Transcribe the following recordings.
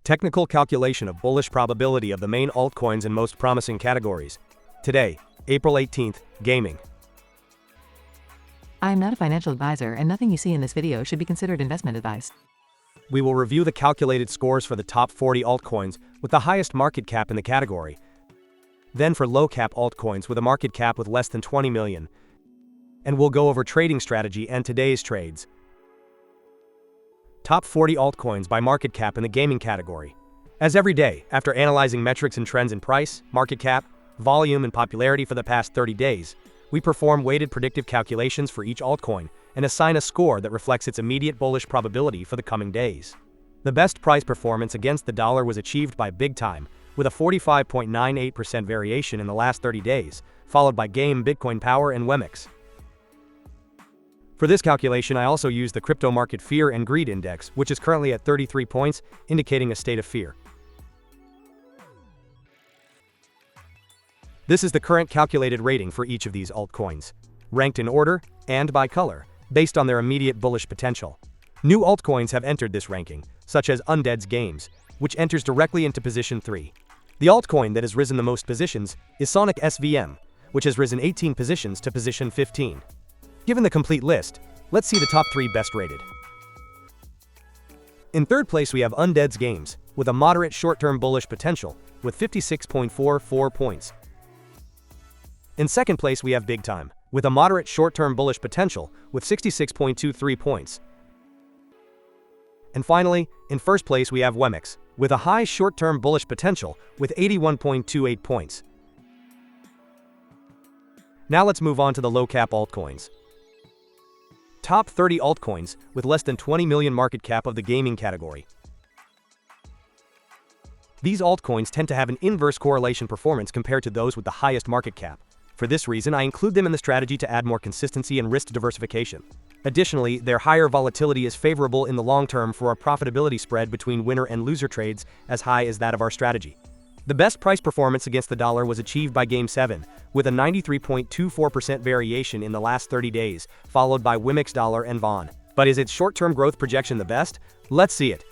Technical calculation of bullish probability of the main altcoins in most promising categories. Today, April 18th, Gaming. I am not a financial advisor and nothing you see in this video should be considered investment advice. We will review the calculated scores for the top 40 altcoins with the highest market cap in the category. Then for low cap altcoins with a market cap with less than 20 million. And we'll go over trading strategy and today's trades. Top 40 altcoins by market cap in the gaming category. As every day, after analyzing metrics and trends in price, market cap, volume, and popularity for the past 30 days, we perform weighted predictive calculations for each altcoin and assign a score that reflects its immediate bullish probability for the coming days. The best price performance against the dollar was achieved by Big Time, with a 45.98% variation in the last 30 days, followed by Game, Bitcoin Power, and WEMIX. For this calculation, I also used the crypto market fear and greed index, which is currently at 33 points, indicating a state of fear. This is the current calculated rating for each of these altcoins, ranked in order and by color, based on their immediate bullish potential. New altcoins have entered this ranking, such as Undeads Games, which enters directly into position 3. The altcoin that has risen the most positions is Sonic SVM, which has risen 18 positions to position 15. Given the complete list, let's see the top 3 best rated. In third place we have Undeads Games, with a moderate short-term bullish potential, with 56.44 points. In second place we have Big Time, with a moderate short-term bullish potential, with 66.23 points. And finally, in first place we have WEMIX, with a high short-term bullish potential, with 81.28 points. Now let's move on to the low-cap altcoins. Top 30 altcoins with less than 20 million market cap of the gaming category. These altcoins tend to have an inverse correlation performance compared to those with the highest market cap. For this reason, I include them in the strategy to add more consistency and risk diversification. Additionally, their higher volatility is favorable in the long term for a profitability spread between winner and loser trades as high as that of our strategy. The best price performance against the dollar was achieved by Game7, with a 93.24% variation in the last 30 days, followed by WEMIX Dollar and VON. But is its short-term growth projection the best? Let's see it.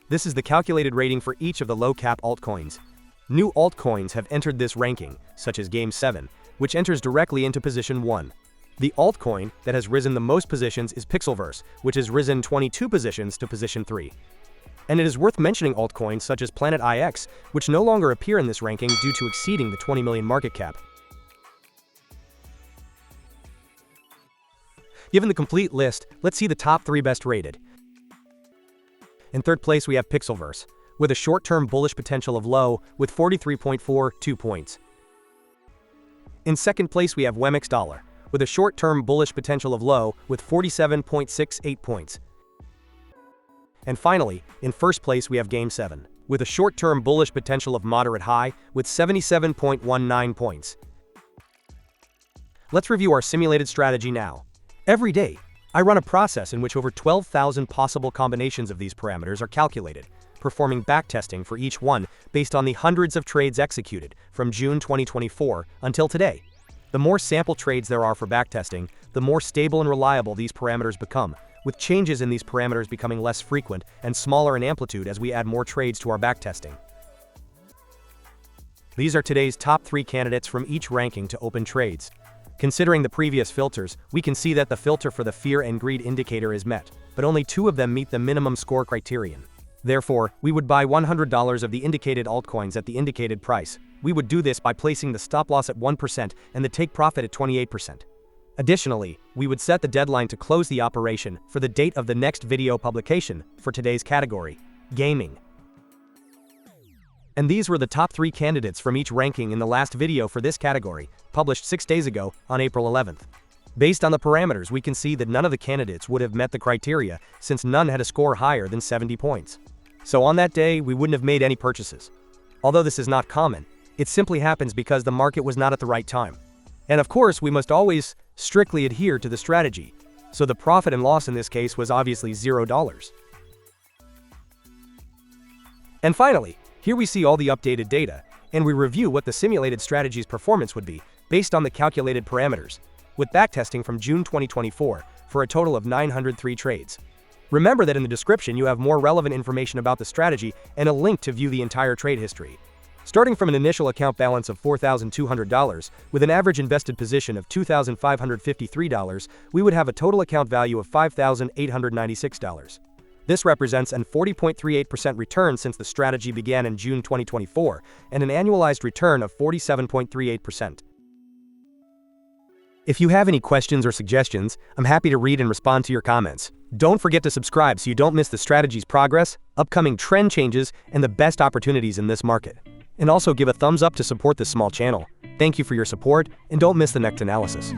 This is the calculated rating for each of the low-cap altcoins. New altcoins have entered this ranking, such as Game7, which enters directly into position 1. The altcoin that has risen the most positions is PIXL, which has risen 22 positions to position 3. And it is worth mentioning altcoins such as Planet IX, which no longer appear in this ranking due to exceeding the 20 million market cap. Given the complete list, let's see the top 3 best rated. In third place we have PIXL, with a short-term bullish potential of low, with 43.42 points. In second place we have WEMIX Dollar, with a short-term bullish potential of low, with 47.68 points. And finally, in first place we have Game7, with a short-term bullish potential of moderate high, with 77.19 points. Let's review our simulated strategy now. Every day, I run a process in which over 12,000 possible combinations of these parameters are calculated, performing backtesting for each one based on the hundreds of trades executed from June 2024 until today. The more sample trades there are for backtesting, the more stable and reliable these parameters become, with changes in these parameters becoming less frequent and smaller in amplitude as we add more trades to our backtesting. These are today's top 3 candidates from each ranking to open trades. Considering the previous filters, we can see that the filter for the fear and greed indicator is met, but only 2 of them meet the minimum score criterion. Therefore, we would buy $100 of the indicated altcoins at the indicated price. We would do this by placing the stop loss at 1% and the take profit at 28%. Additionally, we would set the deadline to close the operation for the date of the next video publication for today's category, gaming. And these were the top 3 candidates from each ranking in the last video for this category, published 6 days ago on April 11th. Based on the parameters, we can see that none of the candidates would have met the criteria since none had a score higher than 70 points. So on that day, we wouldn't have made any purchases. Although this is not common, it simply happens because the market was not at the right time. And of course, we must always strictly adhere to the strategy. So the profit and loss in this case was obviously $0. And finally, here we see all the updated data, and we review what the simulated strategy's performance would be based on the calculated parameters. with backtesting from June 2024 for a total of 903 trades. Remember that in the description you have more relevant information about the strategy and a link to view the entire trade history. Starting from an initial account balance of $4,200, with an average invested position of $2,553, we would have a total account value of $5,896. This represents an 40.38% return since the strategy began in June 2024, and an annualized return of 47.38%. If you have any questions or suggestions, I'm happy to read and respond to your comments. Don't forget to subscribe so you don't miss the strategy's progress, upcoming trend changes, and the best opportunities in this market. And also give a thumbs up to support this small channel. Thank you for your support, and don't miss the next analysis.